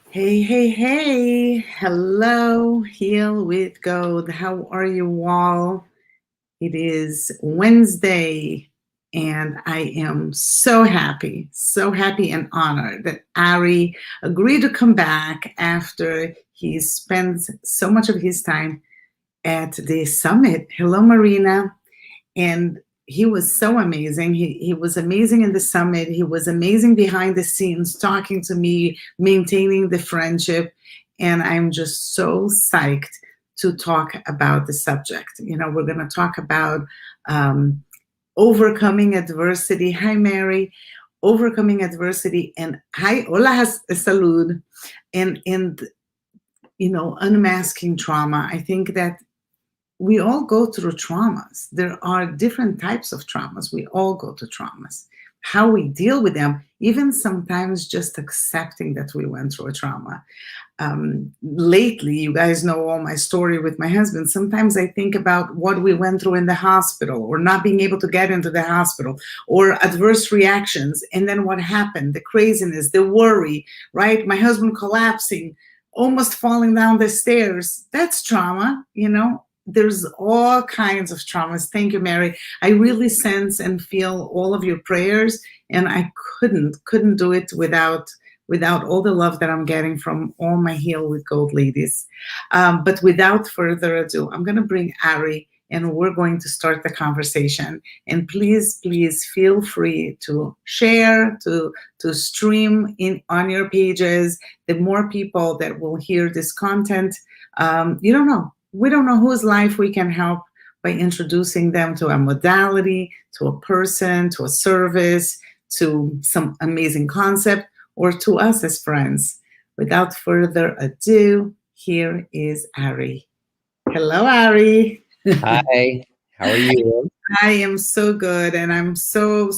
Hey, hey, hey. Hello, Heal with Gold. How are you all? It is Wednesday, and I am so happy and honored that Ari agreed to come back after he spends so much of his time at the summit. Hello, Marina. And he was so amazing. He was amazing in the summit. He was amazing behind the scenes, talking to me, maintaining the friendship. And I'm just so psyched to talk about the subject. We're going to talk about um, overcoming adversity. Hi, Mary. Overcoming adversity. And hi, hola, salud. And unmasking trauma. I think that we all go through traumas. There are different types of traumas. We all go to traumas. How we deal with them, even sometimes just accepting that we went through a trauma. Lately, you guys know all my story with my husband. Sometimes I think about what we went through in the hospital, or not being able to get into the hospital, or adverse reactions. And then what happened, the craziness, the worry, right? My husband collapsing, almost falling down the stairs. That's trauma. There's all kinds of traumas. Thank you, Mary. I really sense and feel all of your prayers, and I couldn't do it without all the love that I'm getting from all my Heal with Gold ladies. But without further ado, I'm going to bring Ari, and we're going to start the conversation. And please feel free to share, to stream in on your pages. The more people that will hear this content, you don't know. We don't know whose life we can help by introducing them to a modality, to a person, to a service, to some amazing concept, or to us as friends. Without further ado, here is Ari. Hello, Ari. Hi, how are you? I am so good, and I'm so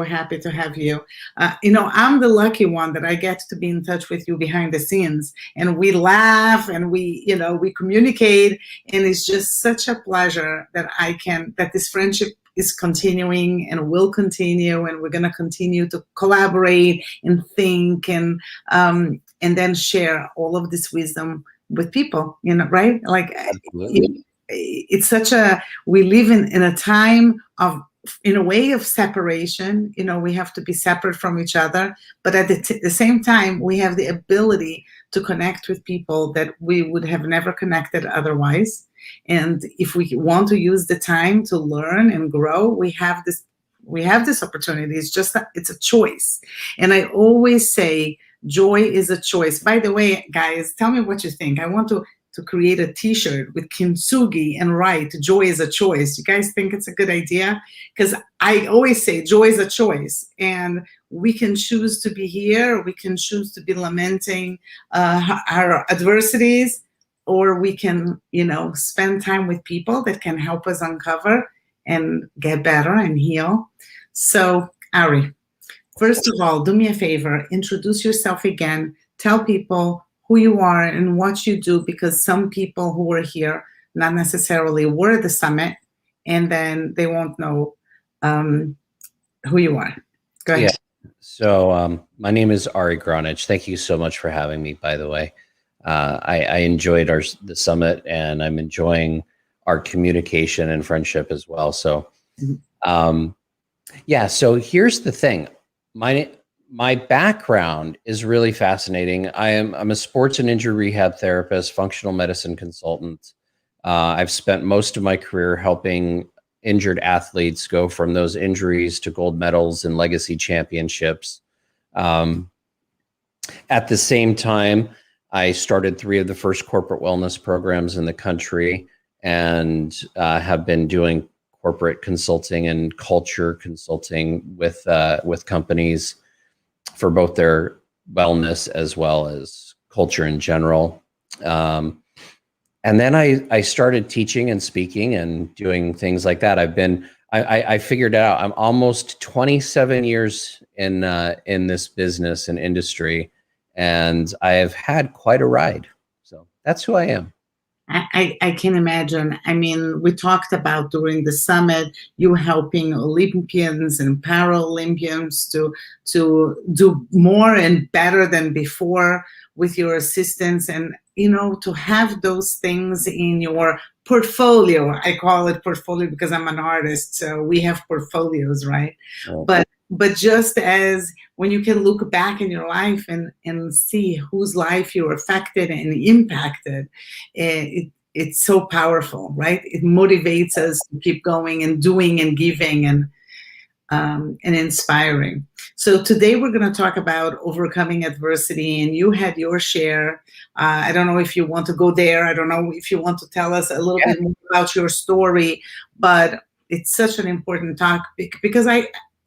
happy to have you. I'm the lucky one that I get to be in touch with you behind the scenes, and we laugh and we communicate, and it's just such a pleasure that this friendship is continuing and will continue, and we're going to continue to collaborate and think and then share all of this wisdom with people. Right? Like Absolutely. it's such a we live in a time of, in a way, of separation. We have to be separate from each other, but at the same time we have the ability to connect with people that we would have never connected otherwise. And if we want to use the time to learn and grow, we have this opportunity. It's a choice. And I always say joy is a choice. By the way, guys, tell me what you think. I want to create a t-shirt with kintsugi and write joy is a choice. You guys think it's a good idea? Because I always say joy is a choice, and we can choose to be here, we can choose to be lamenting our adversities, or we can spend time with people that can help us uncover and get better and heal. So, Ari, first of all, do me a favor, introduce yourself again, tell people who you are and what you do, because some people who were here not necessarily were at the summit, and then they won't know who you are. Go ahead. Yeah. So my name is Ari Gronich. Thank you so much for having me, by the way. I enjoyed the summit, and I'm enjoying our communication and friendship as well. So yeah, so here's the thing. My background is really fascinating. I'm a sports and injury rehab therapist, functional medicine consultant. I've spent most of my career helping injured athletes go from those injuries to gold medals and legacy championships. At the same time, I started 3 of the first corporate wellness programs in the country, and have been doing corporate consulting and culture consulting with companies for both their wellness as well as culture in general. And then I started teaching and speaking and doing things like that. I figured out I'm almost 27 years in this business and industry, and I have had quite a ride. So that's who I am. I can imagine. I mean, we talked about during the summit, you helping Olympians and Paralympians to do more and better than before with your assistance, and to have those things in your portfolio. I call it portfolio because I'm an artist, so we have portfolios, right? Well, But just as when you can look back in your life and see whose life you affected and impacted, it's so powerful, right? It motivates us to keep going and doing and giving and inspiring. So today we're going to talk about overcoming adversity, and you had your share. I don't know if you want to go there. I don't know if you want to tell us a little bit more about your story, but it's such an important topic because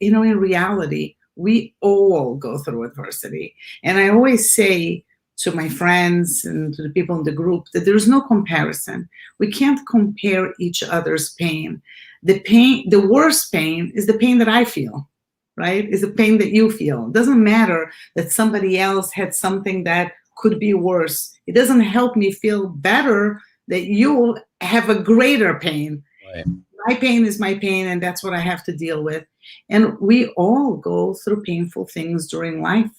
in reality, we all go through adversity. And I always say to my friends and to the people in the group that there's no comparison. We can't compare each other's pain. The worst pain is the pain that I feel, right? Is the pain that you feel. It doesn't matter that somebody else had something that could be worse. It doesn't help me feel better that you have a greater pain. right. My pain is my pain, and that's what I have to deal with. And we all go through painful things during life.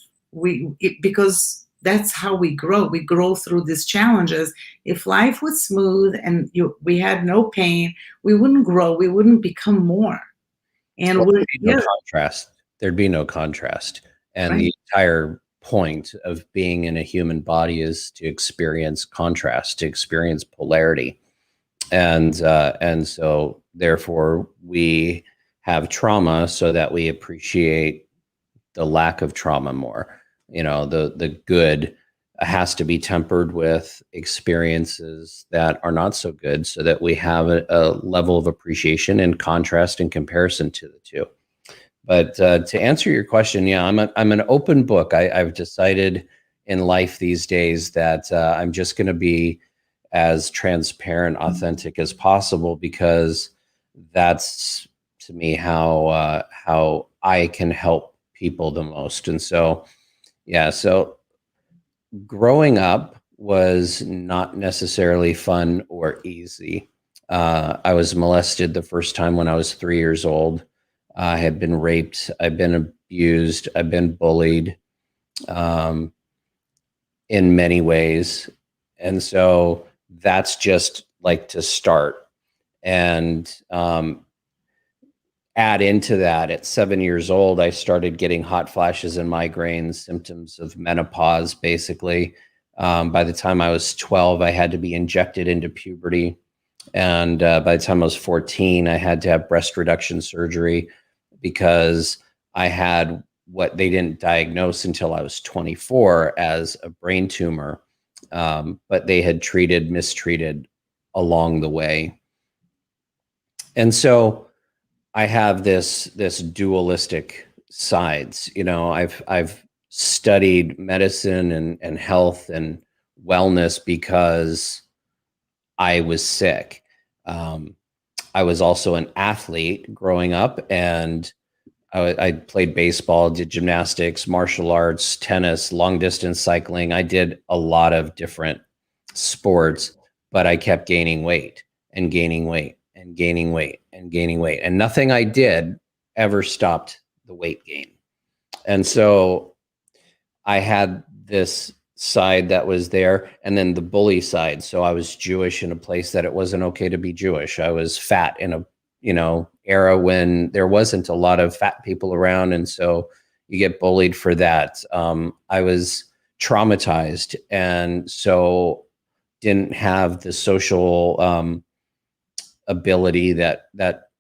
Because that's how we grow. We grow through these challenges. If life was smooth and we had no pain, we wouldn't grow. We wouldn't become more. And Well, we're there'd be no here, contrast. There'd be no contrast. And right? the entire point of being in a human body is to experience contrast, to experience polarity. And so therefore we have trauma so that we appreciate the lack of trauma more. The good has to be tempered with experiences that are not so good so that we have a level of appreciation and contrast in comparison to the two. But to answer your question, yeah, I'm an open book. I've decided in life these days that I'm just going to be as transparent, authentic as possible, because that's, to me, how I can help people the most. And so, yeah, so growing up was not necessarily fun or easy. I was molested the first time when I was 3 years old. I had been raped. I've been abused. I've been bullied um, in many ways. And so that's just like to start. And add into that, at 7 years old, I started getting hot flashes and migraines, symptoms of menopause, basically. By the time I was 12, I had to be injected into puberty. And by the time I was 14, I had to have breast reduction surgery because I had what they didn't diagnose until I was 24 as a brain tumor. But they had mistreated along the way. And so I have this dualistic sides. I've studied medicine and health and wellness because I was sick. I was also an athlete growing up, and I played baseball, did gymnastics, martial arts, tennis, long distance cycling. I did a lot of different sports, but I kept gaining weight and gaining weight and gaining weight and gaining weight. And nothing I did ever stopped the weight gain. And so I had this side that was there, and then the bully side. So I was Jewish in a place that it wasn't okay to be Jewish. I was fat in a era when there wasn't a lot of fat people around, and so you get bullied for that. I was traumatized, and so didn't have the social ability that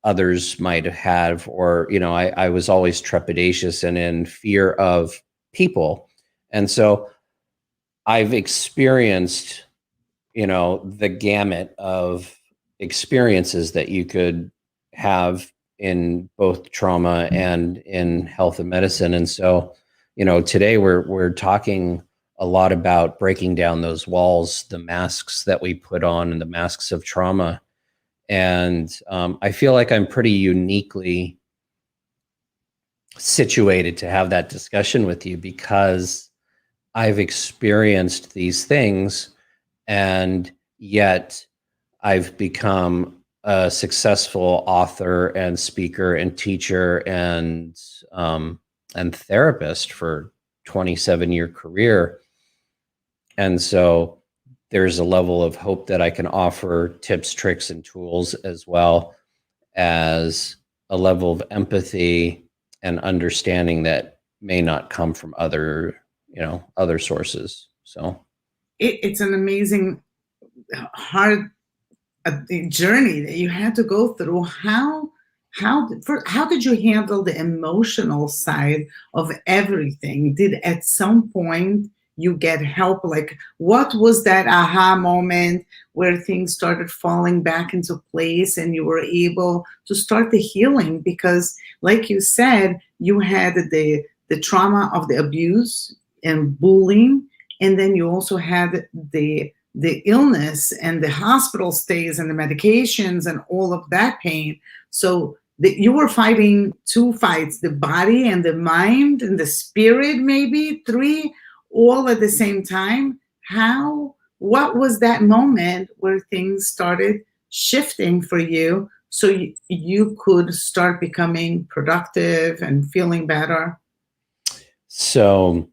others might have, or I was always trepidatious and in fear of people. And so I've experienced the gamut of experiences that you could have in both trauma and in health and medicine. And so today we're talking a lot about breaking down those walls, the masks that we put on, and the masks of trauma. And I feel like I'm pretty uniquely situated to have that discussion with you because I've experienced these things, and yet I've become a successful author and speaker and teacher and therapist for 27-year career. And so there's a level of hope that I can offer tips, tricks, and tools, as well as a level of empathy and understanding that may not come from other sources. So It's an amazing, hard journey that you had to go through. How did you handle the emotional side of everything? Did at some point you get help? Like, what was that aha moment where things started falling back into place and you were able to start the healing? Because, like you said, you had the trauma of the abuse and bullying, and then you also had the illness and the hospital stays and the medications and all of that pain. So you were fighting two fights, the body and the mind and the spirit, maybe three, all at the same time. What was that moment where things started shifting for you so you could start becoming productive and feeling better? So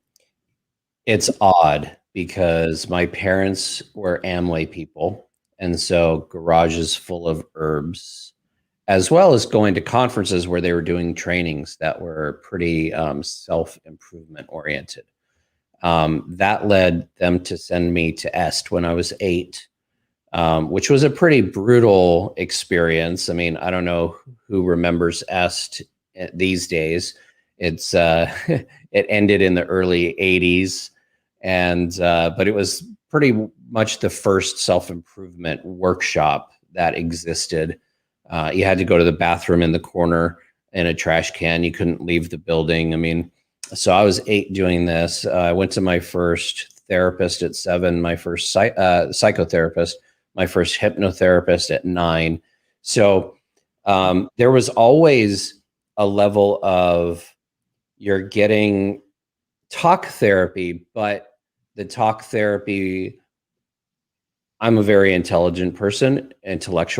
it's odd because my parents were Amway people. And so garages full of herbs, as well as going to conferences where they were doing trainings that were pretty self-improvement oriented. That led them to send me to EST when I was 8, which was a pretty brutal experience. I mean, I don't know who remembers EST these days. It's it ended in the early 80s. And but it was pretty much the first self-improvement workshop that existed. You had to go to the bathroom in the corner in a trash can. You couldn't leave the building. I mean, so I was 8 doing this. I went to my first therapist at 7, my first psychotherapist, my first hypnotherapist at 9. So there was always a level of you're getting talk therapy, but the talk therapy, I'm a very intellectual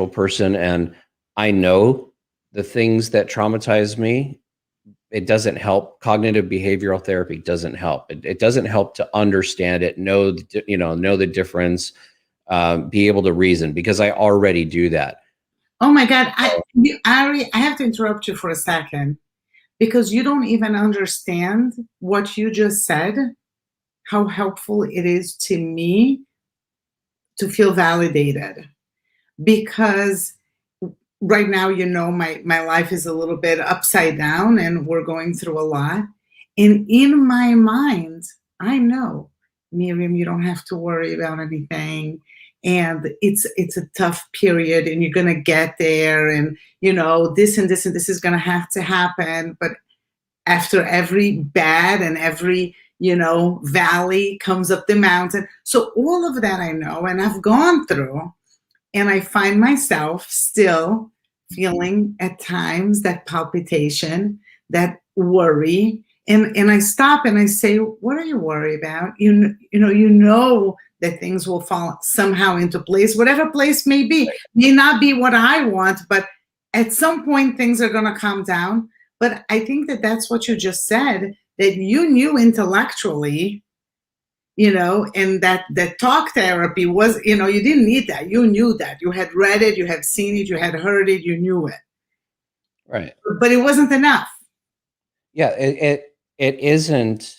person, and I know the things that traumatize me. It doesn't help. Cognitive behavioral therapy doesn't help. It doesn't help to understand it, know the difference, be able to reason, because I already do that. Oh my God, I have to interrupt you for a second, because you don't even understand what you just said, how helpful it is to me to feel validated. Because right now, my life is a little bit upside down and we're going through a lot. And in my mind, I know, Miriam, you don't have to worry about anything. And it's a tough period and you're going to get there. And, this and this and this is going to have to happen. But after every bad and every, valley comes up the mountain. So all of that I know and I've gone through. And I find myself still feeling at times that palpitation, that worry. And I stop and I say, what are you worried about? You know that things will fall somehow into place, whatever place may be. May not be what I want, but at some point things are going to calm down. But I think that that's what you just said, that you knew intellectually, and that talk therapy was, you didn't need that. You knew that. You had read it, you had seen it, you had heard it, you knew it. Right. But it wasn't enough. Yeah, it isn't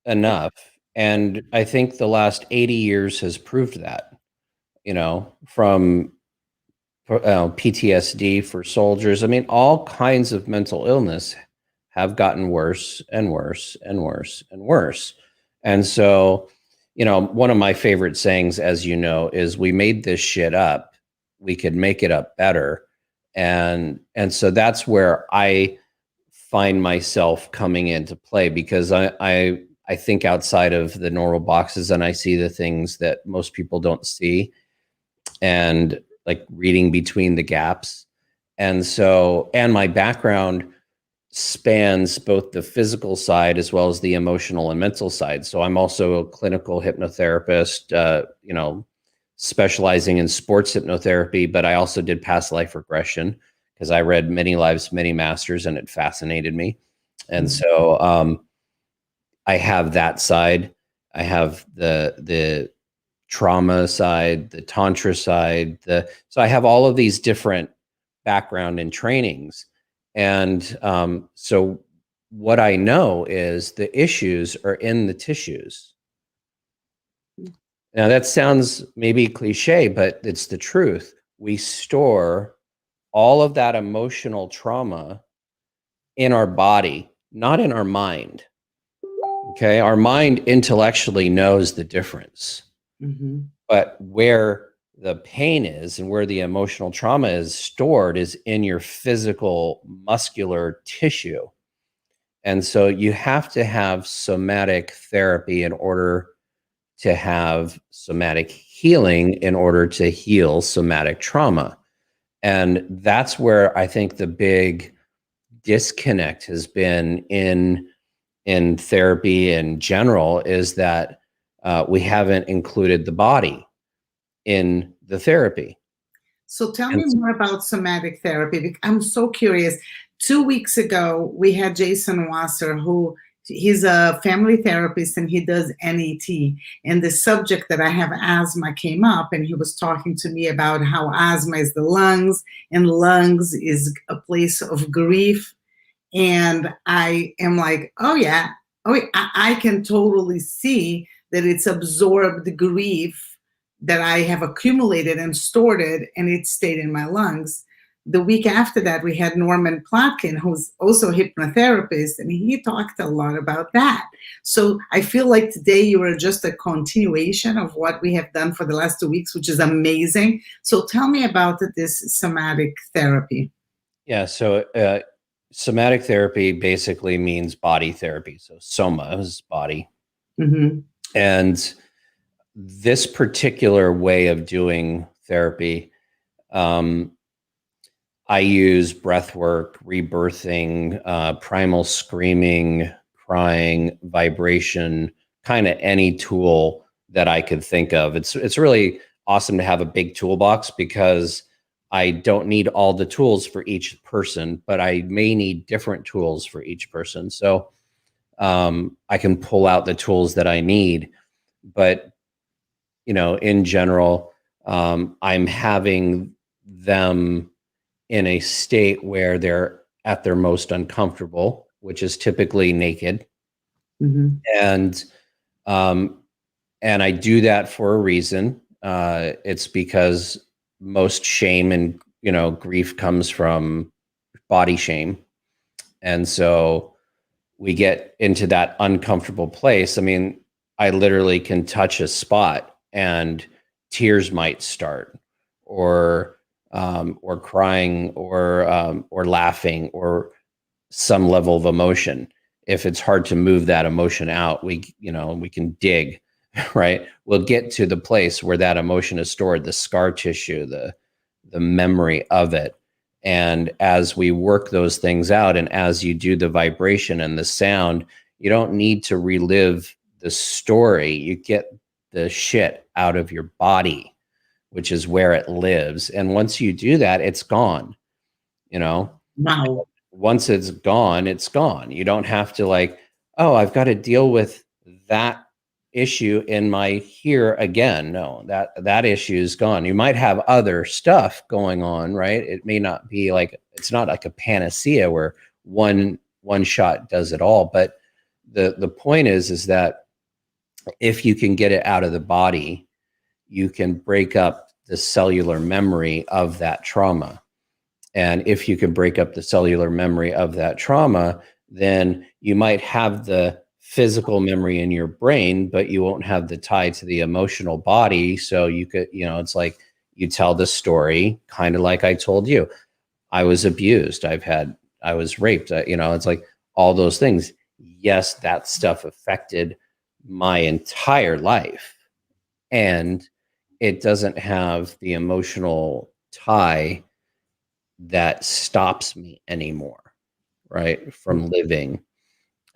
enough. And I think the last 80 years has proved that, from PTSD for soldiers. I mean, all kinds of mental illness have gotten worse and worse and worse and worse. And so, one of my favorite sayings, as you know, is we made this shit up. We could make it up better. And so that's where I find myself coming into play, because I think outside of the normal boxes and I see the things that most people don't see, and like reading between the gaps. And so, and my background spans both the physical side as well as the emotional and mental side. So I'm also a clinical hypnotherapist, specializing in sports hypnotherapy, but I also did past life regression because I read Many Lives, Many Masters, and it fascinated me. And so I have that side. I have the trauma side, the tantra side, so I have all of these different background and trainings. And so what I know is the issues are in the tissues. Now that sounds maybe cliche, but it's the truth. We store all of that emotional trauma in our body, not in our mind. Okay. Our mind intellectually knows the difference. Mm-hmm. But where the pain is and where the emotional trauma is stored is in your physical muscular tissue. And so you have to have somatic therapy in order to have somatic healing in order to heal somatic trauma. And that's where I think the big disconnect has been in therapy in general, is that we haven't included the body in the therapy. So tell me more about somatic therapy. I'm so curious. 2 weeks ago, we had Jason Wasser, who he's a family therapist and he does NET. And the subject that I have asthma came up, and he was talking to me about how asthma is the lungs, and lungs is a place of grief. And I am like, oh yeah, I can totally see that it's absorbed grief that I have accumulated and stored it, and it stayed in my lungs. The week after that, we had Norman Plotkin, who's also a hypnotherapist, and he talked a lot about that. So I feel like today you are just a continuation of what we have done for the last 2 weeks, which is amazing. So tell me about this somatic therapy. Yeah. So somatic therapy basically means body therapy. So soma is body. Mm-hmm. And this particular way of doing therapy, I use breath work, rebirthing, primal screaming, crying, vibration, kind of any tool that I could think of. It's really awesome to have a big toolbox because I don't need all the tools for each person, but I may need different tools for each person. So I can pull out the tools that I need. But, in general, I'm having them in a state where they're at their most uncomfortable, which is typically naked. Mm-hmm. And I do that for a reason. It's because most shame and grief comes from body shame, and so we get into that uncomfortable place. I mean, I literally can touch a spot and tears might start, or crying, or laughing, or some level of emotion. If it's hard to move that emotion out, we can dig, right? We'll get to the place where that emotion is stored, the scar tissue, the memory of it. And as we work those things out, and as you do the vibration and the sound, you don't need to relive the story. You get the shit out of your body, which is where it lives. And once you do that, it's gone. Wow. Once it's gone, it's gone. You don't have to oh, I've got to deal with that issue in my here again. No, that issue is gone. You might have other stuff going on, right? It may not be it's not like a panacea where one shot does it all. But the point is that if you can get it out of the body, you can break up the cellular memory of that trauma. And if you can break up the cellular memory of that trauma, then you might have the physical memory in your brain, but you won't have the tie to the emotional body. So you could, it's like you tell the story, kind of like I told you. I was abused. I was raped. It's like all those things. Yes, that stuff affected my entire life. And it doesn't have the emotional tie that stops me anymore, right, from living.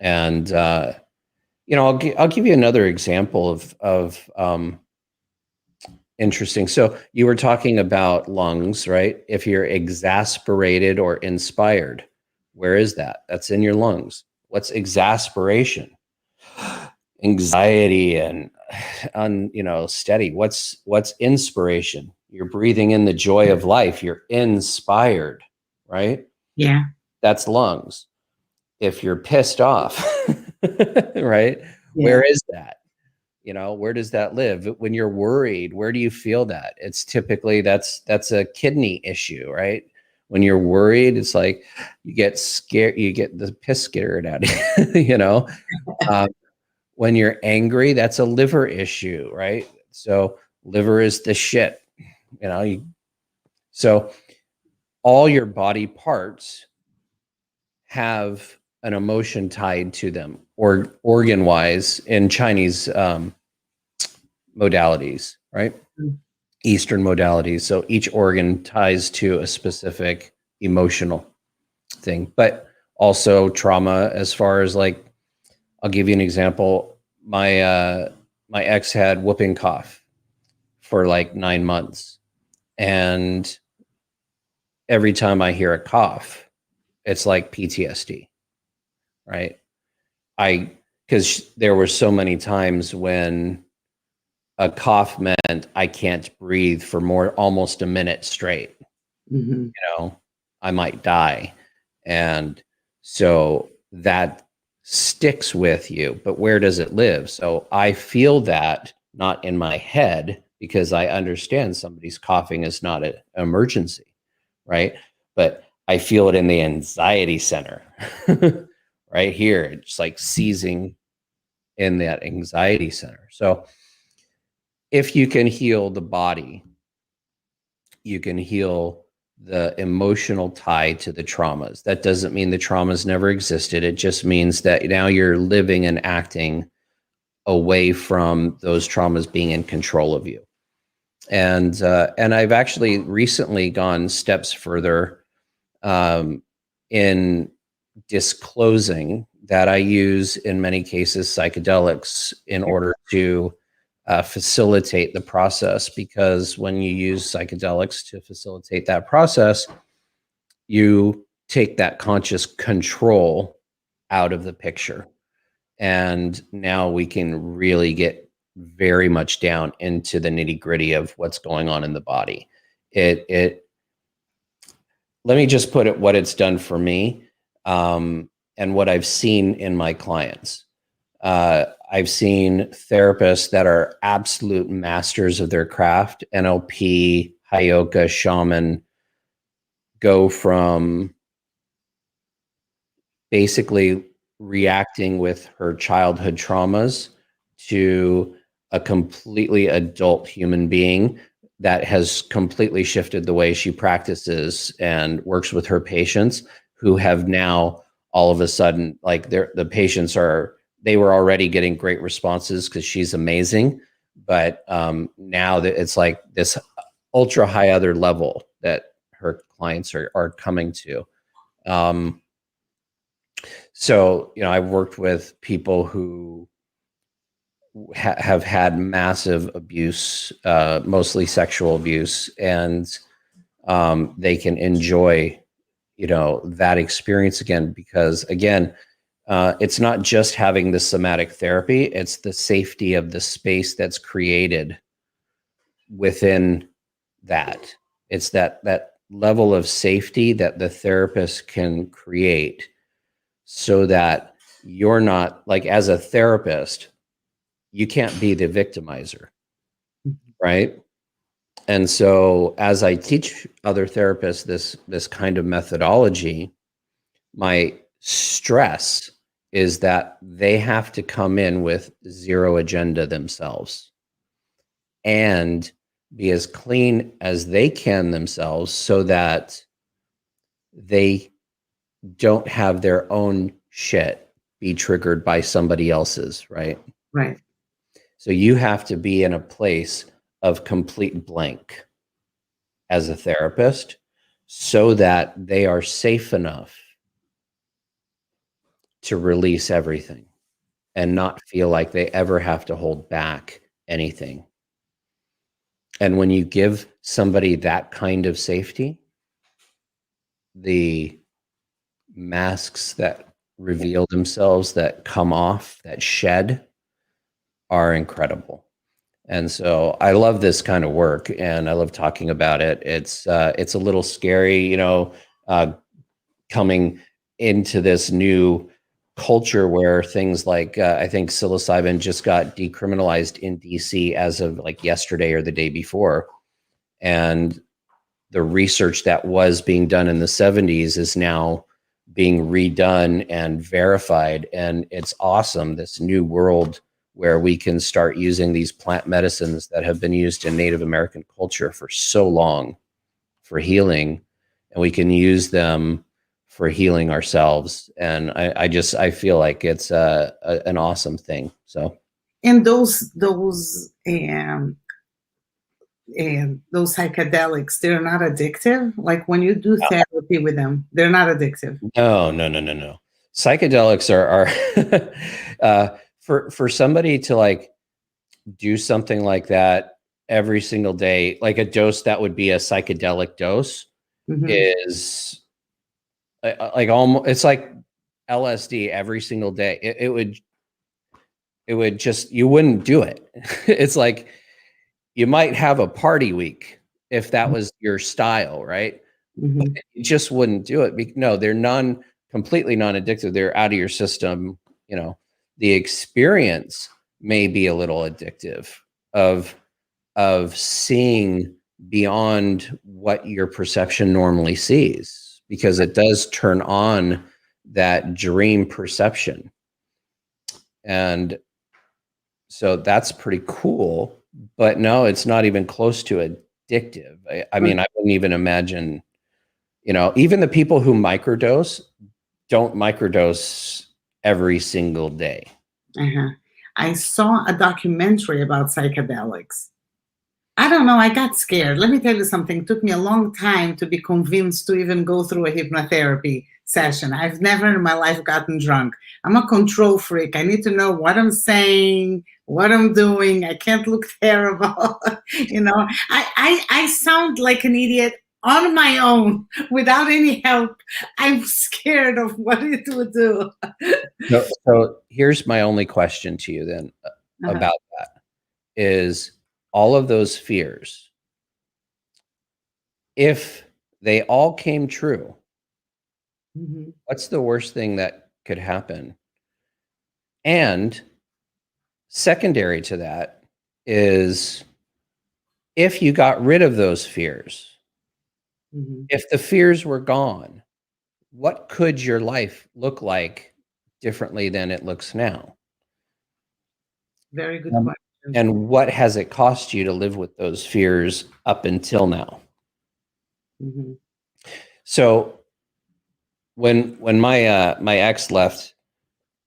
And I'll give you another example of Interesting. So you were talking about lungs, right? If you're exasperated or inspired, where is that? That's in your lungs. What's exasperation? Anxiety and steady. What's inspiration? You're breathing in the joy of life. You're inspired, right? Yeah. That's lungs. If you're pissed off, right? Yeah. Where is that? Where does that live? When you're worried, where do you feel that? It's typically that's a kidney issue, right? When you're worried, it's like you get scared, you get the piss scared out of you. um, when you're angry, that's a liver issue, right? So liver is the shit, so all your body parts have an emotion tied to them, or organ wise in Chinese modalities, right? Mm. Eastern modalities. So each organ ties to a specific emotional thing, but also trauma. As far as like, I'll give you an example. My ex had whooping cough for like 9 months, and every time I hear a cough, it's like PTSD, right? Because there were so many times when a cough meant I can't breathe for almost a minute straight. Mm-hmm. I might die. And so that sticks with you, but where does it live? So I feel that not in my head, because I understand somebody's coughing is not an emergency, right? But I feel it in the anxiety center right here. It's like seizing in that anxiety center. So if you can heal the body, you can heal the emotional tie to the traumas. That doesn't mean the traumas never existed. It just means that now you're living and acting away from those traumas being in control of you. And I've actually recently gone steps further in disclosing that I use in many cases psychedelics in order to facilitate the process, because when you use psychedelics to facilitate that process, you take that conscious control out of the picture. And now we can really get very much down into the nitty gritty of what's going on in the body. It Let me just put it what it's done for me, and what I've seen in my clients. I've seen therapists that are absolute masters of their craft, NLP, Hayoka, shaman, go from basically reacting with her childhood traumas to a completely adult human being that has completely shifted the way she practices and works with her patients, who have now all of a sudden, like, the patients they were already getting great responses because she's amazing, but now that it's like this ultra high other level that her clients are coming to. So, I've worked with people who have had massive abuse, mostly sexual abuse, and they can enjoy, that experience again, because again, it's not just having the somatic therapy, it's the safety of the space that's created within that. It's that level of safety that the therapist can create, so that you're not, like, as a therapist, you can't be the victimizer, right? And so as I teach other therapists this kind of methodology, my stress is that they have to come in with zero agenda themselves and be as clean as they can themselves, so that they don't have their own shit be triggered by somebody else's, right? Right. So you have to be in a place of complete blank as a therapist, so that they are safe enough to release everything and not feel like they ever have to hold back anything. And when you give somebody that kind of safety, the masks that reveal themselves, that come off, that shed, are incredible. And so I love this kind of work, and I love talking about it. It's a little scary, you know, coming into this new culture where things like I think psilocybin just got decriminalized in DC as of like yesterday or the day before, and the research that was being done in the 70s is now being redone and verified. And it's awesome, this new world where we can start using these plant medicines that have been used in Native American culture for so long for healing, and we can use them for healing ourselves. And I feel like it's an awesome thing. So, And those psychedelics, they're not addictive. Like when you do therapy with them, they're not addictive. no. Psychedelics are for somebody to like do something like that every single day, like a dose that would be a psychedelic dose, Mm-hmm. is like almost, it's like LSD every single day. It would just, you wouldn't do it. It's like you might have a party week if that was your style, right? Mm-hmm. But you just wouldn't do it. No, they're completely non-addictive. They're out of your system. You know, the experience may be a little addictive of seeing beyond what your perception normally sees, because it does turn on that dream perception. And so that's pretty cool, but no, it's not even close to addictive. I mean, I wouldn't even imagine, you know, even the people who microdose don't microdose every single day. Uh-huh. I saw a documentary about psychedelics. I don't know, I got scared. Let me tell you something. It took me a long time to be convinced to even go through a hypnotherapy session. I've never in my life gotten drunk. I'm a control freak. I need to know what I'm saying, what I'm doing. I can't look terrible. You know, I sound like an idiot on my own without any help. I'm scared of what it would do. So here's my only question to you then Uh-huh. about that is, all of those fears, if they all came true, Mm-hmm. what's the worst thing that could happen? And secondary to that is, if you got rid of those fears, Mm-hmm. if the fears were gone, what could your life look like differently than it looks now? Very good question. And what has it cost you to live with those fears up until now? Mm-hmm. So when my ex left,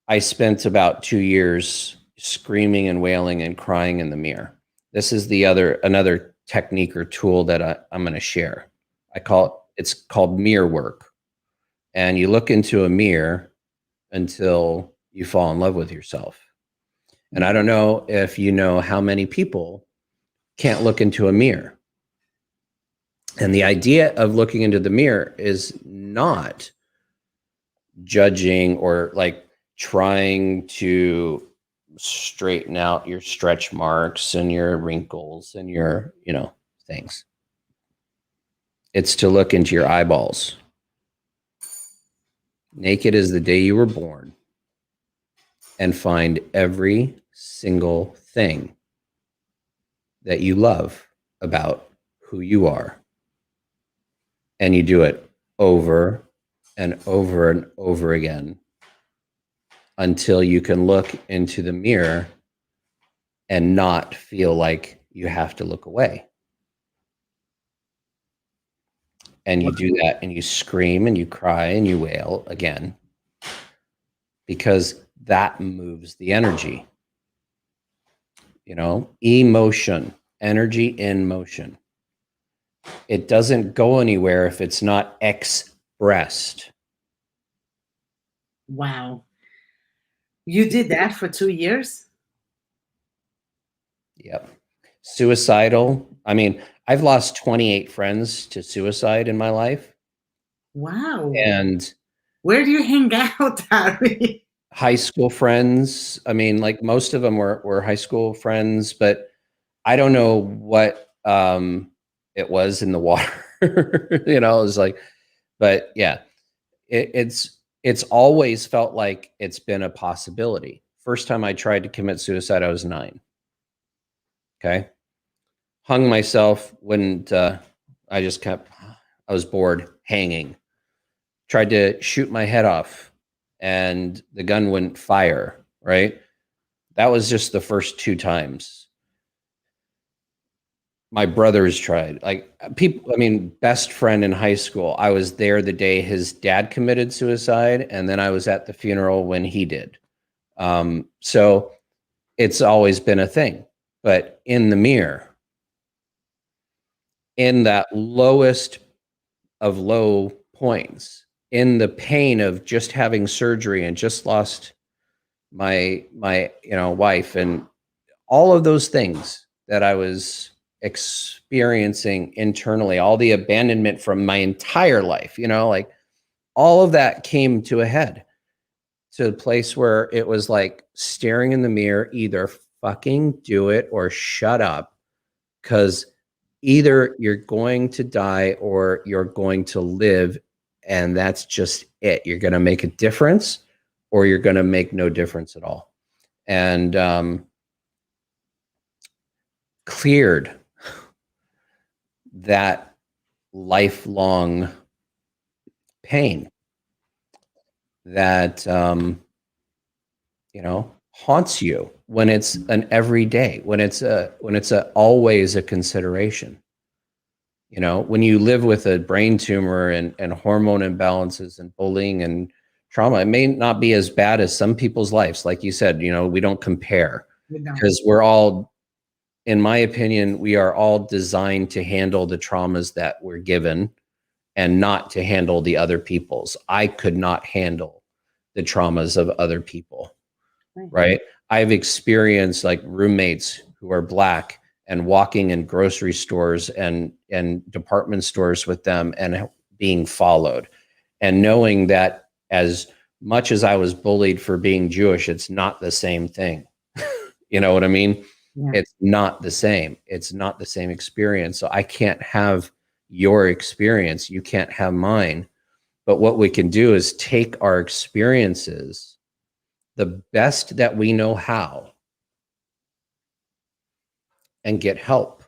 I spent about 2 years screaming and wailing and crying in the mirror. This is another technique or tool that I'm going to share. It's called mirror work. And you look into a mirror until you fall in love with yourself. And I don't know if you know how many people can't look into a mirror. And the idea of looking into the mirror is not judging or like trying to straighten out your stretch marks and your wrinkles and your, you know, things. It's to look into your eyeballs. Naked as the day you were born, and find every single thing that you love about who you are. And you do it over and over and over again until you can look into the mirror and not feel like you have to look away. And you do that and you scream and you cry and you wail again, because that moves the energy. You know, emotion, energy in motion. It doesn't go anywhere if it's not expressed. Wow. You did that for 2 years? Yep. Suicidal. I mean, I've lost 28 friends to suicide in my life, Wow. and Where do you hang out, Harry? high school friends. I mean, like most of them were high school friends, but I don't know what it was in the water. You know, it was like, but yeah, it's always felt like it's been a possibility. First time I tried to commit suicide, I was 9. Okay. Hung myself, wouldn't I just kept I was bored hanging. Tried to shoot my head off and the gun wouldn't fire, right? That was just the first 2 times. My brothers tried. Like people, I mean, best friend in high school. I was there the day his dad committed suicide, and then I was at the funeral when he did. So it's always been a thing. But in the mirror, in that lowest of low points, in the pain of just having surgery and just lost my wife, and all of those things that I was experiencing internally, all the abandonment from my entire life, like all of that came to a head, to a place where it was like staring in the mirror, either fucking do it or shut up, because either you're going to die or you're going to live, and that's just it. You're going to make a difference or you're going to make no difference at all. And cleared that lifelong pain that haunts you when it's an everyday, when it's always a consideration. When you live with a brain tumor and hormone imbalances and bullying and trauma, it may not be as bad as some people's lives. Like you said, we don't compare, because we're all, in my opinion, we are all designed to handle the traumas that we're given and not to handle the other people's. I could not handle the traumas of other people, right? I've experienced like roommates who are Black and walking in grocery stores and department stores with them and being followed, and knowing that as much as I was bullied for being Jewish, it's not the same thing. You know what I mean? Yeah. It's not the same. It's not the same experience. So I can't have your experience. You can't have mine. But what we can do is take our experiences, the best that we know how, and get help.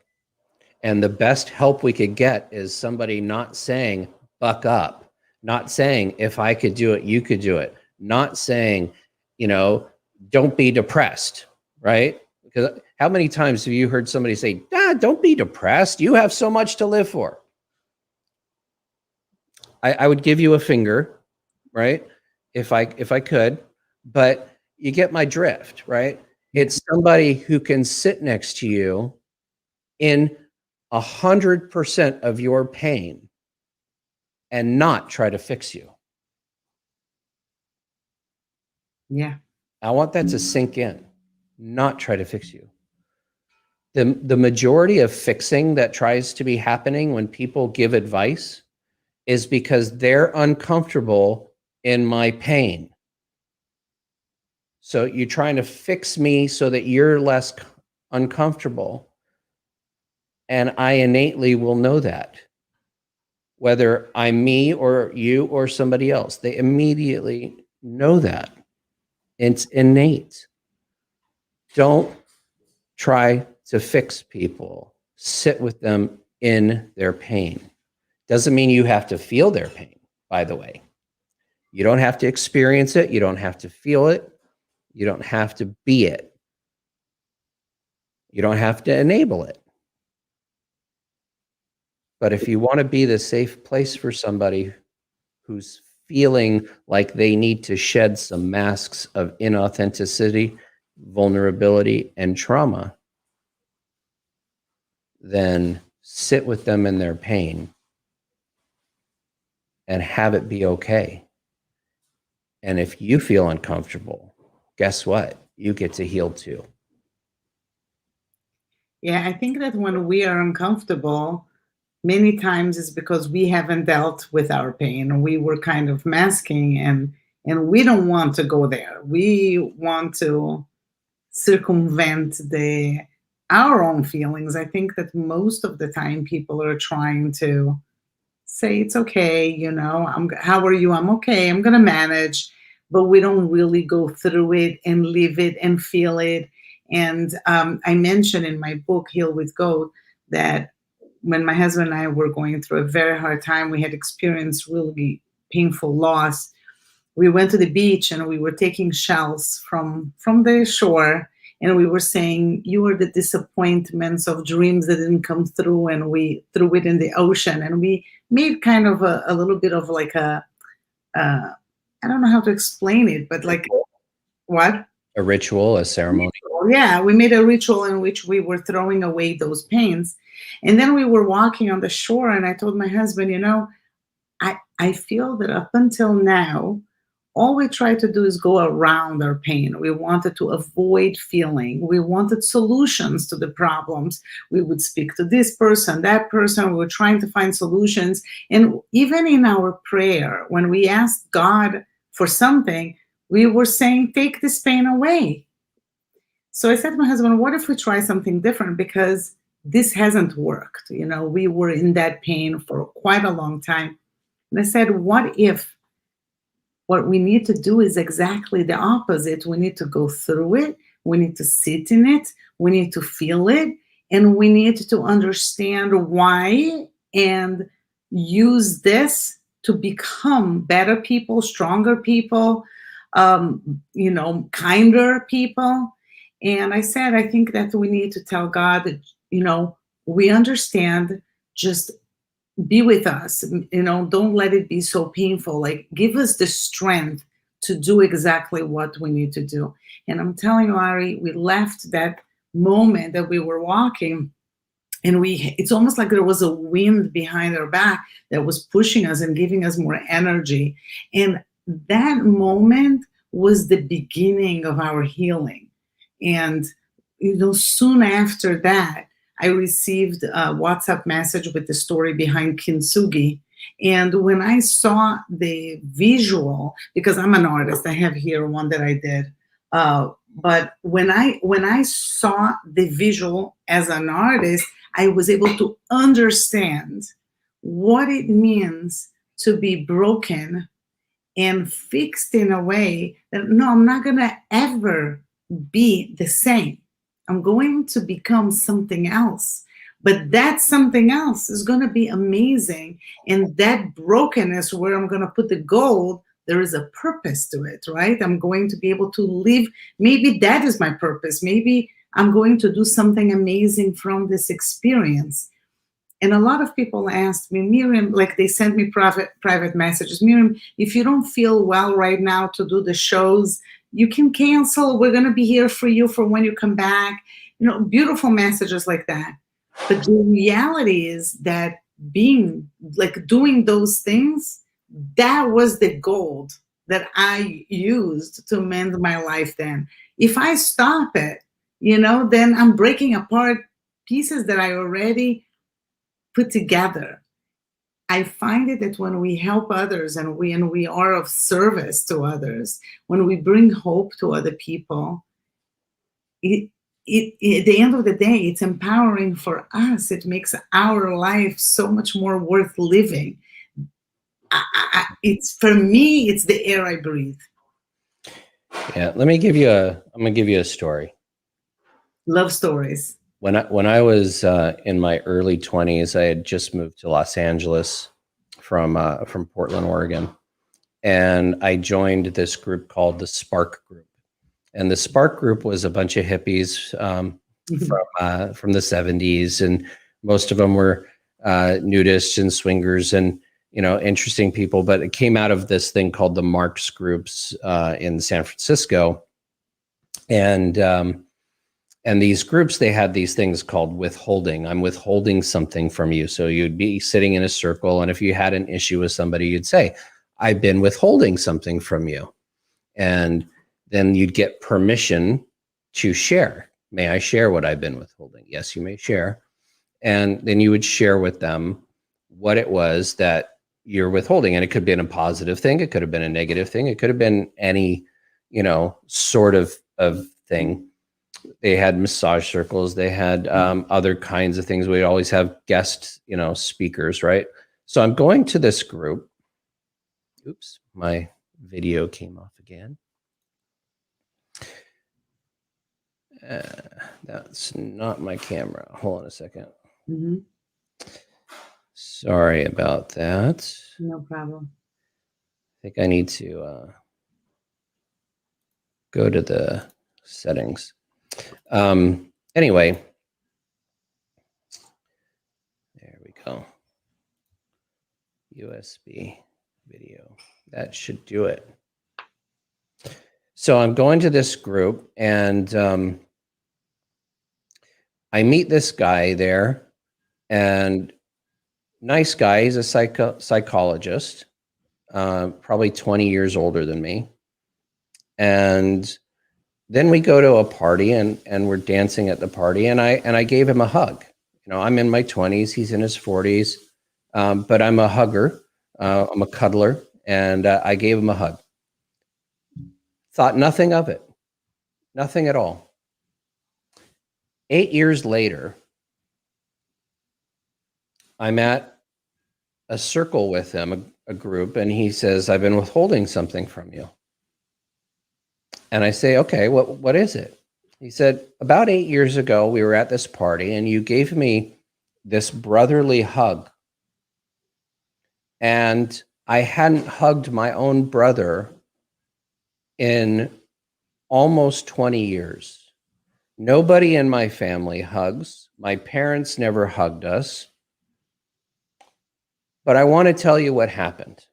And the best help we could get is somebody not saying, buck up, not saying, if I could do it, you could do it, not saying, don't be depressed, right? Because how many times have you heard somebody say, don't be depressed, you have so much to live for? I would give you a finger, right? If I could, but you get my drift, right? It's somebody who can sit next to you in 100% of your pain and not try to fix you. Yeah. I want that to sink in, not try to fix you. The majority of fixing that tries to be happening when people give advice is because they're uncomfortable in my pain. So you're trying to fix me so that you're less uncomfortable. And I innately will know that, whether I'm me or you or somebody else. They immediately know that. It's innate. Don't try to fix people. Sit with them in their pain. Doesn't mean you have to feel their pain, by the way. You don't have to experience it. You don't have to feel it. You don't have to be it. You don't have to enable it. But if you want to be the safe place for somebody who's feeling like they need to shed some masks of inauthenticity, vulnerability, and trauma, then sit with them in their pain and have it be okay. And if you feel uncomfortable, guess what? You get to heal too. Yeah, I think that when we are uncomfortable, many times it's because we haven't dealt with our pain. We were kind of masking, and we don't want to go there. We want to circumvent the our own feelings. I think that most of the time people are trying to say it's okay, how are you? I'm okay. I'm going to manage, but we don't really go through it and live it and feel it. And I mentioned in my book Heal with Goat that when my husband and I were going through a very hard time, we had experienced really painful loss. We went to the beach and we were taking shells from the shore, and we were saying, you were the disappointments of dreams that didn't come through, and we threw it in the ocean, and we made kind of a little bit of like I don't know how to explain it, but like what? A ritual, a ceremony. Yeah, we made a ritual in which we were throwing away those pains. And then we were walking on the shore, and I told my husband, I feel that up until now, all we try to do is go around our pain. We wanted to avoid feeling. We wanted solutions to the problems. We would speak to this person, that person. We were trying to find solutions. And even in our prayer, when we asked God for something, we were saying, take this pain away. So I said to my husband, what if we try something different? Because this hasn't worked. We were in that pain for quite a long time. And I said, what if what we need to do is exactly the opposite? We need to go through it. We need to sit in it. We need to feel it. And we need to understand why and use this to become better people, stronger people, kinder people. And I said, I think that we need to tell God that, we understand, just be with us, don't let it be so painful. Like, give us the strength to do exactly what we need to do. And I'm telling you, Ari, we left that moment that we were walking, and it's almost like there was a wind behind our back that was pushing us and giving us more energy. And that moment was the beginning of our healing. And, soon after that, I received a WhatsApp message with the story behind Kintsugi. And when I saw the visual, because I'm an artist, I have here one that I did. But when I saw the visual as an artist, I was able to understand what it means to be broken and fixed in a way that, no, I'm not going to ever be the same. I'm going to become something else. But that something else is going to be amazing. And that brokenness, where I'm going to put the gold, there is a purpose to it, right? I'm going to be able to live. Maybe that is my purpose. Maybe I'm going to do something amazing from this experience. And a lot of people asked me, Miriam, like they sent me private messages. Miriam, if you don't feel well right now to do the shows, you can cancel. We're going to be here for you for when you come back. Beautiful messages like that. But the reality is that doing those things, that was the gold that I used to mend my life then. If I stop it, then I'm breaking apart pieces that I already put together. I find it that when we help others and we are of service to others, when we bring hope to other people, at the end of the day, it's empowering for us. It makes our life so much more worth living. For me, it's the air I breathe. Yeah, I'm gonna give you a story. Love stories. When I was in my early 20s, I had just moved to Los Angeles from Portland, Oregon, and I joined this group called the Spark Group. And the Spark Group was a bunch of hippies from the 70s, and most of them were nudists and swingers and interesting people. But it came out of this thing called the Marx groups in San Francisco, and these groups, they had these things called withholding. I'm withholding something from you. So you'd be sitting in a circle, and if you had an issue with somebody, you'd say, I've been withholding something from you. And then you'd get permission to share. May I share what I've been withholding? Yes, you may share. And then you would share with them what it was that you're withholding. And it could have been a positive thing. It could have been a negative thing. It could have been any, sort of thing. They had massage circles. They had other kinds of things. We always have guest, speakers, right? So I'm going to this group. Oops, my video came off again. That's not my camera. Hold on a second. Mm-hmm. Sorry about that. No problem. I think I need to go to the settings. Anyway, there we go. USB video. That should do it. So I'm going to this group, and I meet this guy there, and nice guy. He's a psychologist, probably 20 years older than me. And then we go to a party, and we're dancing at the party, and I gave him a hug. I'm in my 20s, he's in his 40s, but I'm a hugger, I'm a cuddler, and I gave him a hug. Thought nothing of it, nothing at all. 8 years later, I'm at a circle with him, a group, and he says, I've been withholding something from you. And I say, okay, what is it? He said, about 8 years ago, we were at this party, and you gave me this brotherly hug. And I hadn't hugged my own brother in almost 20 years. Nobody in my family hugs. My parents never hugged us. But I want to tell you what happened.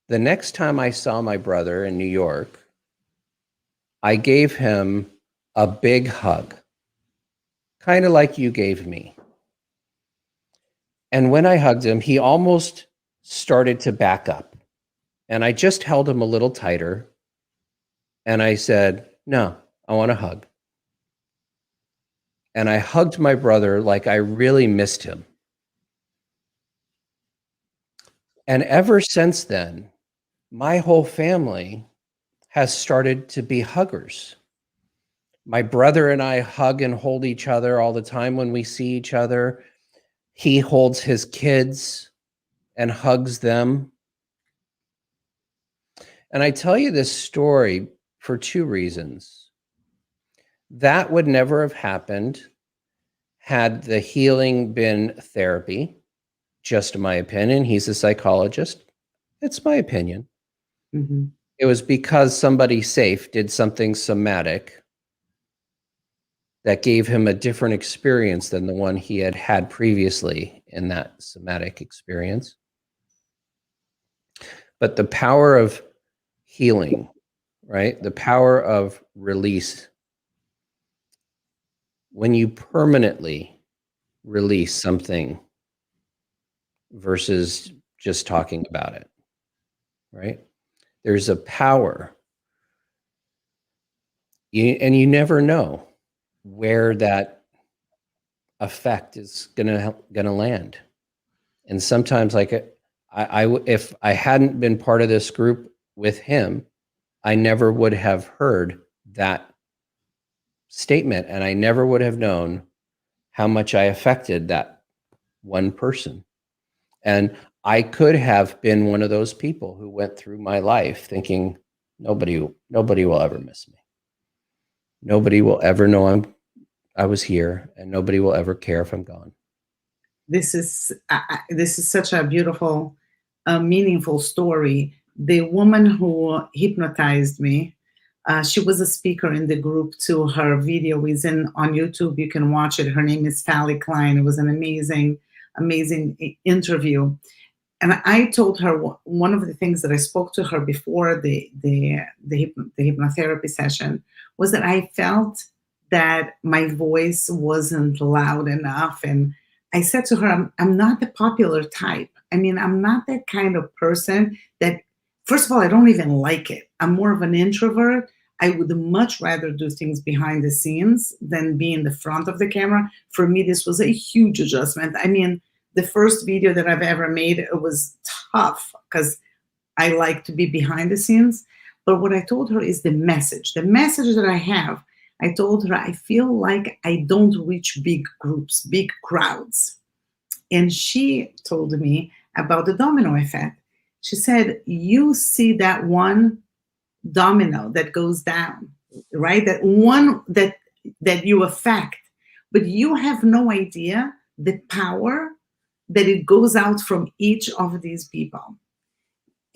The next time I saw my brother in New York, I gave him a big hug, kind of like you gave me. And when I hugged him, he almost started to back up. And I just held him a little tighter. And I said, no, I want a hug. And I hugged my brother like I really missed him. And ever since then, my whole family has started to be huggers. My brother and I hug and hold each other all the time when we see each other. He holds his kids and hugs them. And I tell you this story for two reasons. That would never have happened had the healing been therapy. Just my opinion. He's a psychologist. It's my opinion. Mm-hmm. It was because somebody safe did something somatic that gave him a different experience than the one he had had previously in that somatic experience. But the power of healing, right? The power of release. When you permanently release something versus just talking about it, right? There's a power. And you never know where that effect is gonna land. And sometimes, like if I hadn't been part of this group with him, I never would have heard that statement, and I never would have known how much I affected that one person. And I could have been one of those people who went through my life thinking nobody will ever miss me. Nobody will ever know I was here, and nobody will ever care if I'm gone. This is such a beautiful, meaningful story. The woman who hypnotized me, she was a speaker in the group too. Her video is on YouTube. You can watch it. Her name is Fally Klein. It was an amazing interview. And I told her one of the things that I spoke to her before the hypnotherapy session was that I felt that my voice wasn't loud enough. And I said to her, I'm not the popular type. I mean, I'm not that kind of person that, first of all, I don't even like it. I'm more of an introvert. I would much rather do things behind the scenes than be in the front of the camera. For me, this was a huge adjustment. I mean, the first video that I've ever made, it was tough because I like to be behind the scenes. But what I told her is the message that I have. I told her, I feel like I don't reach big groups, big crowds. And she told me about the domino effect. She said, you see that one domino that goes down, right? That one that you affect, but you have no idea the power that it goes out from each of these people.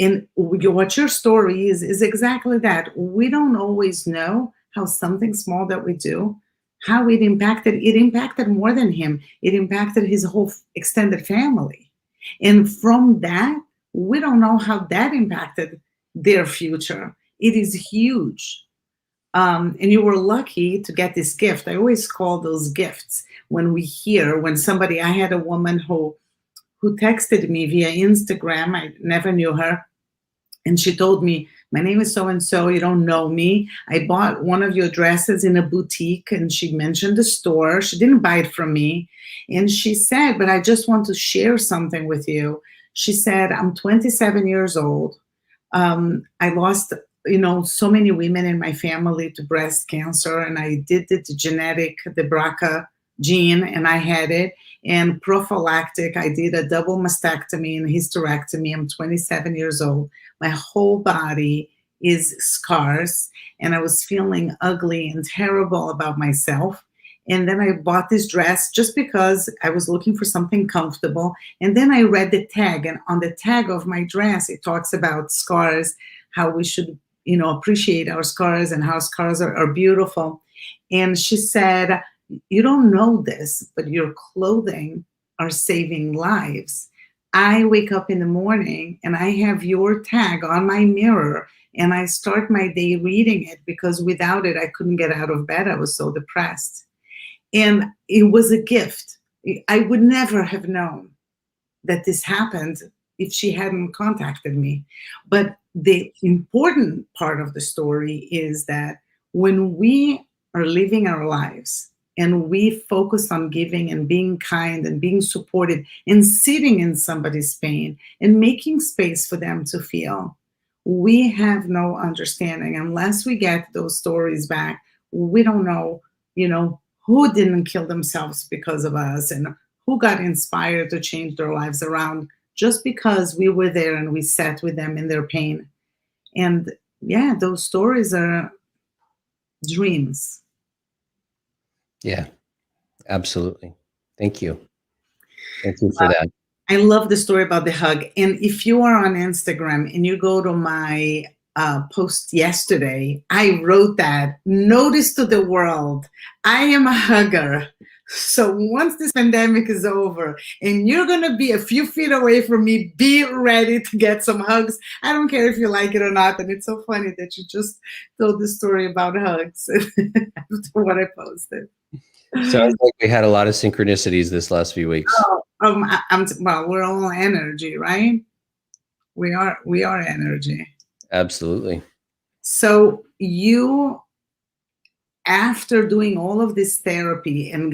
And what your story is exactly that. We don't always know how something small that we do, how it impacted more than him. It impacted his whole extended family. And from that, we don't know how that impacted their future. It is huge. And you were lucky to get this gift. I always call those gifts when somebody, I had a woman who texted me via Instagram. I never knew her. And she told me, my name is so-and-so, you don't know me. I bought one of your dresses in a boutique, and she mentioned the store. She didn't buy it from me. And she said, but I just want to share something with you. She said, I'm 27 years old. I lost, so many women in my family to breast cancer, and I did the genetic, the BRCA gene, and I had it. And prophylactic, I did a double mastectomy and hysterectomy. I'm 27 years old. My whole body is scars, and I was feeling ugly and terrible about myself. And then I bought this dress just because I was looking for something comfortable. And then I read the tag, and on the tag of my dress, it talks about scars, how we should, appreciate our scars and how scars are beautiful. And she said, you don't know this, but your clothing are saving lives. I wake up in the morning and I have your tag on my mirror, and I start my day reading it because without it, I couldn't get out of bed. I was so depressed. And it was a gift. I would never have known that this happened if she hadn't contacted me. But the important part of the story is that when we are living our lives and we focus on giving and being kind and being supportive and sitting in somebody's pain and making space for them to feel, we have no understanding. Unless we get those stories back, we don't know, who didn't kill themselves because of us and who got inspired to change their lives around just because we were there and we sat with them in their pain. And yeah, those stories are dreams. Yeah, absolutely. Thank you. Thank you for that. I love the story about the hug. And if you are on Instagram and you go to my post yesterday, I wrote that, notice to the world, I am a hugger. So once this pandemic is over and you're going to be a few feet away from me, be ready to get some hugs. I don't care if you like it or not. And it's so funny that you just told the story about hugs after what I posted. Sounds like we had a lot of synchronicities this last few weeks. Well, we're all energy, right? We are energy. Absolutely. So you, after doing all of this therapy and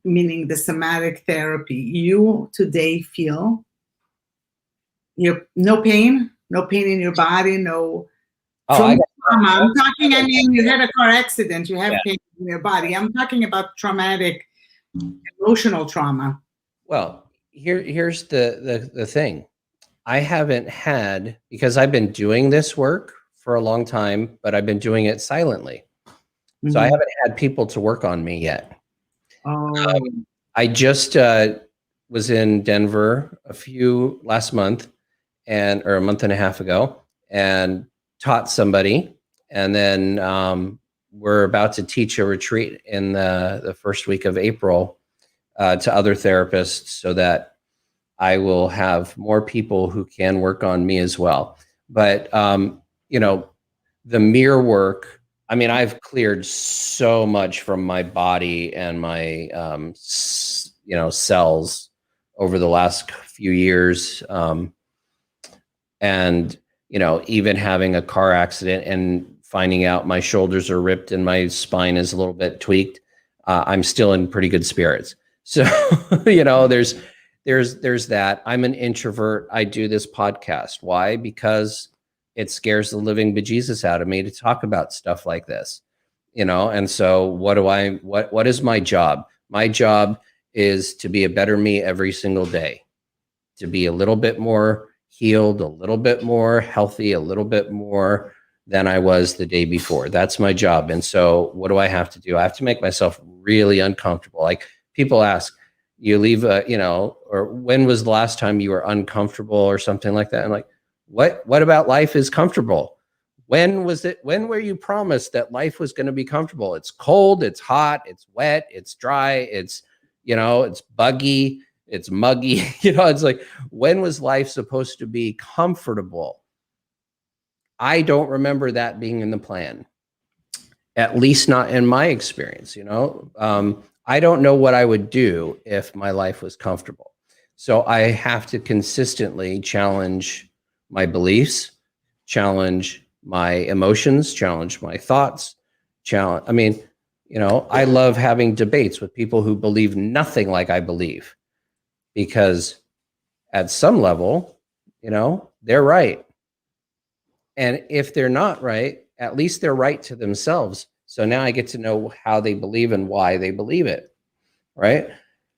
meaning the somatic therapy, you today feel no pain in your body, no. I'm talking, I mean, you had a car accident, you have pain in your body. I'm talking about traumatic, emotional trauma. Well, here's the thing. I haven't had, because I've been doing this work for a long time, but I've been doing it silently. Mm-hmm. So I haven't had people to work on me yet. Oh. I just was in Denver last month or a month and a half ago, and taught somebody. And then we're about to teach a retreat in the first week of April to other therapists, so that I will have more people who can work on me as well. But, the mirror work, I mean, I've cleared so much from my body and my, cells over the last few years. And, even having a car accident and finding out my shoulders are ripped and my spine is a little bit tweaked, I'm still in pretty good spirits. So, there's that. I'm an introvert. I do this podcast. Why? Because it scares the living bejesus out of me to talk about stuff like this, and so what is my job? My job is to be a better me every single day, to be a little bit more healed, a little bit more healthy, a little bit more than I was the day before. That's my job. And so what do I have to do? I have to make myself really uncomfortable. Like, people ask, you leave or when was the last time you were uncomfortable or something like that? I'm like, what about life is comfortable? When were you promised that life was going to be comfortable? It's cold, it's hot, it's wet, it's dry, it's buggy, it's muggy. It's like, when was life supposed to be comfortable? I don't remember that being in the plan, at least not in my experience. I don't know what I would do if my life was comfortable. So I have to consistently challenge my beliefs, challenge my emotions, challenge my thoughts, I love having debates with people who believe nothing like I believe, because at some level, they're right. And if they're not right, at least they're right to themselves. So now I get to know how they believe and why they believe it, right?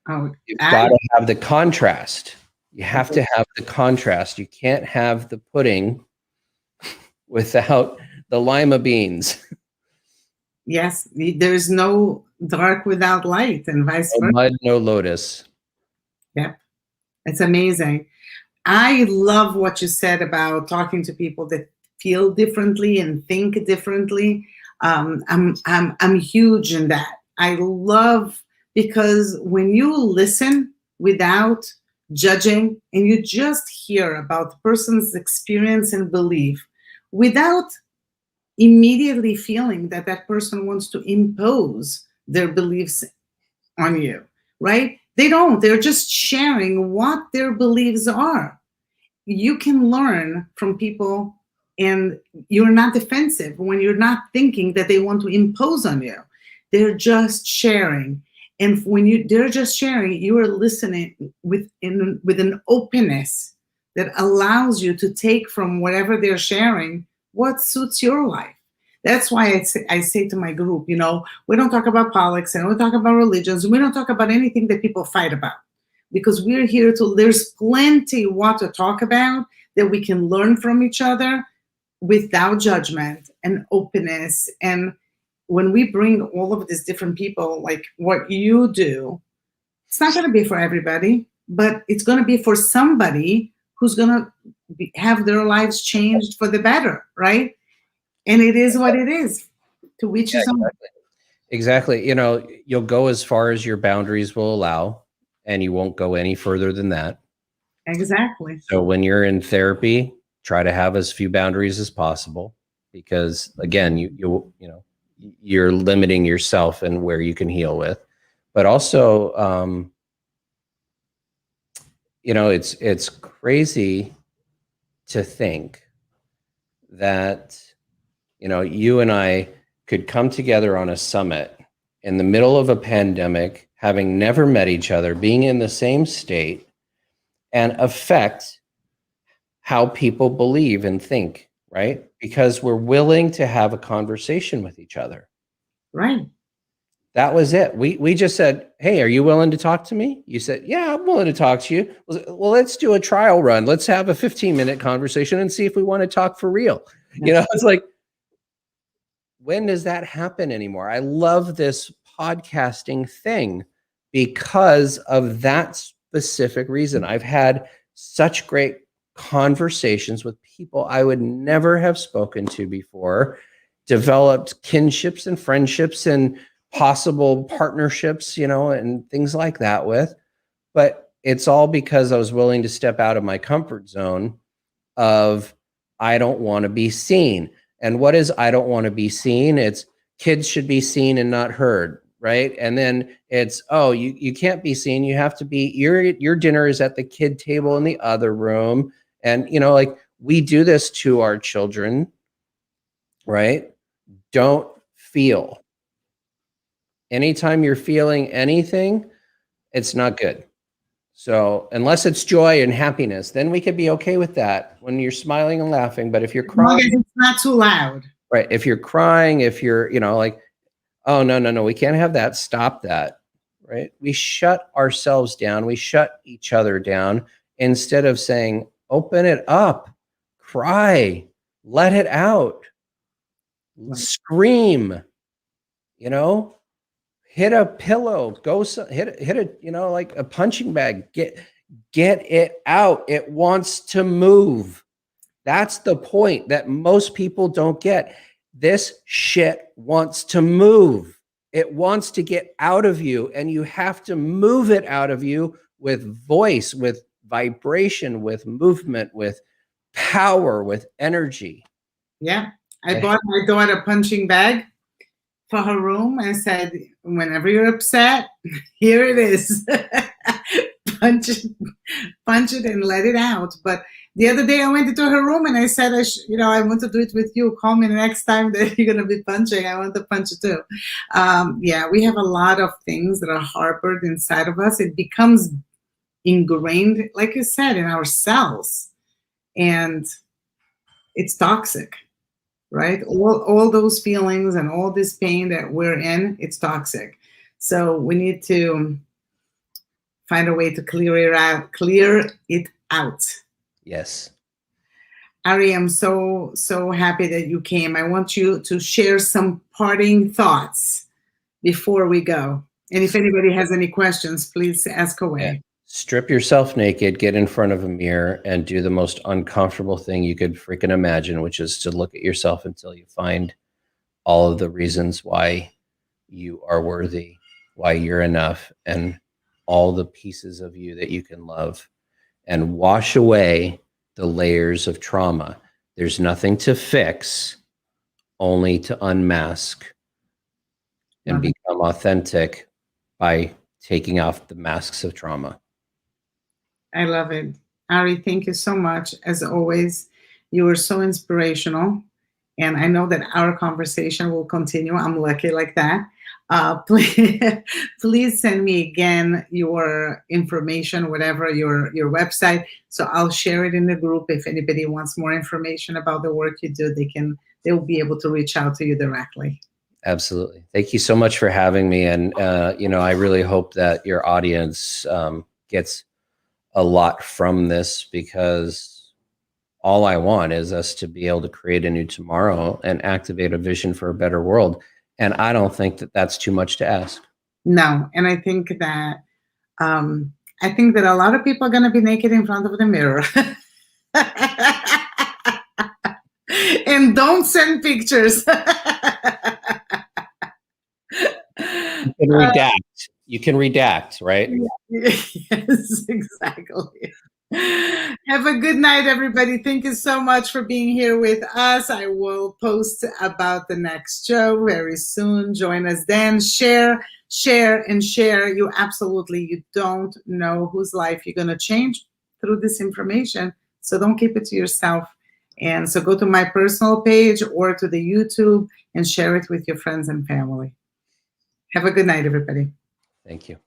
You've got to have the contrast. You have to have the contrast. You can't have the pudding without the lima beans. Yes, there's no dark without light, and vice versa. No mud, no lotus. Yep, it's amazing. I love what you said about talking to people that feel differently and think differently. I'm huge in that. I love, because when you listen without judging and you just hear about the person's experience and belief without immediately feeling that that person wants to impose their beliefs on you, right? They don't. They're just sharing what their beliefs are. You can learn from people, and you're not defensive when you're not thinking that they want to impose on you. They're just sharing. And when they're just sharing, you are listening with an openness that allows you to take from whatever they're sharing what suits your life. That's why I say to my group, we don't talk about politics, and we don't talk about religions. We don't talk about anything that people fight about, because we're here there's plenty what to talk about that we can learn from each other without judgment and openness. And when we bring all of these different people, like what you do, it's not going to be for everybody, but it's going to be for somebody who's going to have their lives changed for the better, right? And it is what it is, to each his own. Exactly. You'll go as far as your boundaries will allow, and you won't go any further than that. Exactly. So when you're in therapy, try to have as few boundaries as possible, because again, you're limiting yourself and where you can heal with. But also, it's crazy to think that you and I could come together on a summit in the middle of a pandemic, having never met each other, being in the same state, and affect how people believe and think, right? Because we're willing to have a conversation with each other. Right. That was it. We just said, hey, are you willing to talk to me? You said, yeah, I'm willing to talk to you. Well, let's do a trial run. Let's have a 15-minute conversation and see if we want to talk for real. It's like, when does that happen anymore? I love this podcasting thing because of that specific reason. I've had such great conversations with people I would never have spoken to before, developed kinships and friendships and possible partnerships, and things like that with. But it's all because I was willing to step out of my comfort zone of, I don't want to be seen. And what is I don't want to be seen? It's kids should be seen and not heard, right? And then it's, oh, you can't be seen. You have to be, your dinner is at the kid table in the other room. And, like, we do this to our children, right? don't feel. Anytime you're feeling anything, it's not good. So unless it's joy and happiness, then we could be okay with that when you're smiling and laughing. But if you're crying, it's not too loud. Right. If you're crying, if you're, like, oh, no, we can't have that. Stop that. Right. We shut ourselves down. We shut each other down instead of saying, open it up, cry, let it out, scream, hit a pillow, hit a, like a punching bag, get it out. It wants to move. That's the point that most people don't get. This shit wants to move. It wants to get out of you, and you have to move it out of you with voice, with vibration, with movement, with power, with energy. Yeah. I bought my daughter a punching bag for her room. I said, whenever you're upset, here it is. punch it and let it out. But the other day I went into her room and I said, I want to do it with you. Call me the next time that you're going to be punching. I want to punch you too. Yeah, we have a lot of things that are harbored inside of us. It becomes ingrained, like you said, in our cells. And it's toxic, right? All those feelings and all this pain that we're in, it's toxic. So we need to find a way to clear it out. Yes. Ari, I'm so happy that you came. I want you to share some parting thoughts before we go. And if anybody has any questions, please ask away. Yeah. Strip yourself naked, get in front of a mirror, and do the most uncomfortable thing you could freaking imagine, which is to look at yourself until you find all of the reasons why you are worthy, why you're enough, and all the pieces of you that you can love, and wash away the layers of trauma. There's nothing to fix, only to unmask and become authentic by taking off the masks of trauma. I love it. Ari, thank you so much. As always, you were so inspirational. And I know that our conversation will continue. I'm lucky like that. Please send me again your information, whatever, your website. So I'll share it in the group. If anybody wants more information about the work you do, they'll be able to reach out to you directly. Absolutely. Thank you so much for having me. And, I really hope that your audience gets a lot from this, because all I want is us to be able to create a new tomorrow and activate a vision for a better world. And I don't think that that's too much to ask. No. And I think that a lot of people are going to be naked in front of the mirror. And don't send pictures. You can redact. You can redact, right? Yes, exactly. Have a good night, everybody. Thank you so much for being here with us. I will post about the next show very soon. Join us then. Share, and share. You don't know whose life you're going to change through this information. So don't keep it to yourself. And so go to my personal page or to the YouTube and share it with your friends and family. Have a good night, everybody. Thank you.